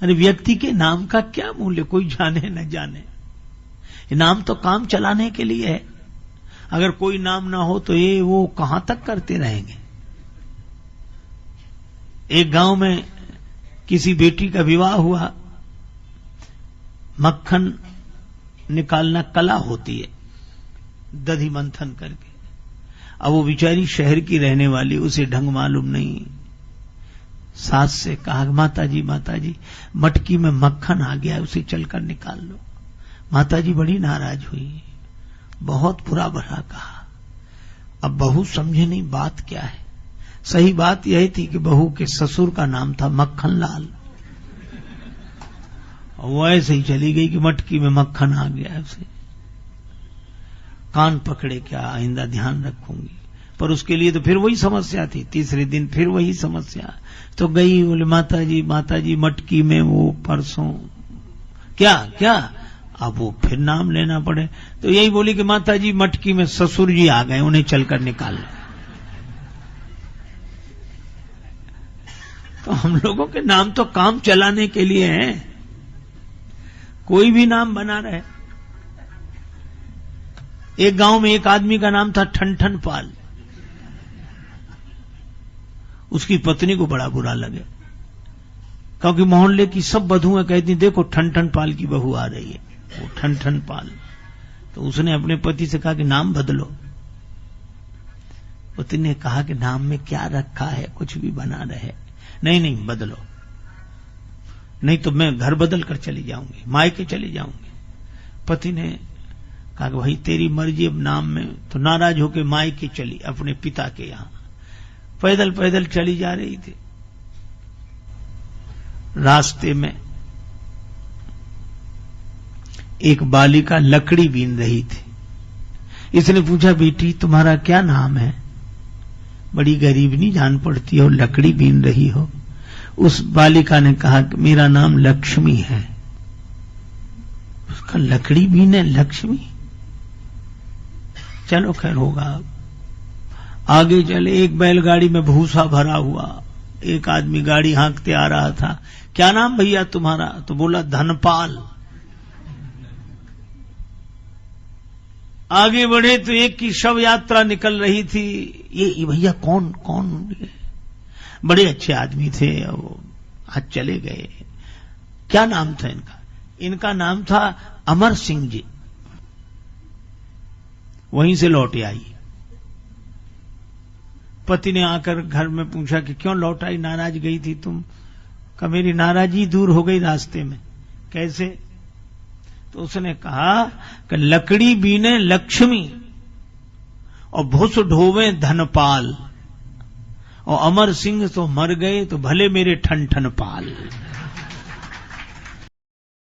अरे व्यक्ति के नाम का क्या मूल्य, कोई जाने न जाने। नाम तो काम चलाने के लिए है। अगर कोई नाम ना हो तो ये वो कहां तक करते रहेंगे। एक गांव में किसी बेटी का विवाह हुआ। मक्खन निकालना कला होती है, दधी मंथन करके। अब वो बेचारी शहर की रहने वाली, उसे ढंग मालूम नहीं। सास से कहा, माता जी मटकी में मक्खन आ गया है, उसे चलकर निकाल लो। माता जी बड़ी नाराज हुई, बहुत बुरा भला कहा। अब बहू समझे नहीं बात क्या है। सही बात यह थी कि बहू के ससुर का नाम था मक्खन लाल। वो ऐसे ही चली गई कि मटकी में मक्खन आ गया। उसे कान पकड़े, क्या आइंदा ध्यान रखूंगी। पर उसके लिए तो फिर वही समस्या थी। तीसरे दिन फिर वही समस्या। तो गई, बोले माता जी मटकी में वो परसों क्या। अब वो फिर नाम लेना पड़े तो यही बोली कि माता जी मटकी में ससुर जी आ गए, उन्हें चलकर निकाल लो। तो हम लोगों के नाम तो काम चलाने के लिए हैं। कोई भी नाम बना रहे। एक गांव में एक आदमी का नाम था ठनठन पाल। उसकी पत्नी को बड़ा बुरा लगे, क्योंकि मोहल्ले की सब बधुएं कहती देखो ठनठन पाल की बहू आ रही है, वो ठनठन पाल। तो उसने अपने पति से कहा कि नाम बदलो। पति ने कहा कि नाम में क्या रखा है, कुछ भी बना रहे। नहीं बदलो, नहीं तो मैं घर बदल कर चली जाऊंगी, मायके चली जाऊंगी। पति ने कहा कि भाई तेरी मर्जी, अब नाम में। तो नाराज होकर मायके चली अपने पिता के यहां। पैदल चली जा रही थी। रास्ते में एक बालिका लकड़ी बीन रही थी। इसने पूछा, बेटी तुम्हारा क्या नाम है? बड़ी गरीबनी जान पड़ती हो, लकड़ी बीन रही हो। उस बालिका ने कहा कि मेरा नाम लक्ष्मी है। उसका लकड़ी बीने लक्ष्मी, चलो खैर होगा। आगे चले, एक बैलगाड़ी में भूसा भरा हुआ। एक आदमी गाड़ी हाँकते आ रहा था। क्या नाम भैया तुम्हारा? तो बोला धनपाल। आगे बढ़े तो एक की शव यात्रा निकल रही थी। ये भैया कौन ये? बड़े अच्छे आदमी थे, वो आज चले गए। क्या नाम था इनका? इनका नाम था अमर सिंह जी। वहीं से लौटे आई। पति ने आकर घर में पूछा कि क्यों लौट आई, नाराज गई थी तुम? कहा मेरी नाराजगी दूर हो गई रास्ते में। कैसे? तो उसने कहा कि लकड़ी बीने लक्ष्मी और भुस ढोवे धनपाल, और अमर सिंह तो मर गए तो भले मेरे ठन ठन पाल।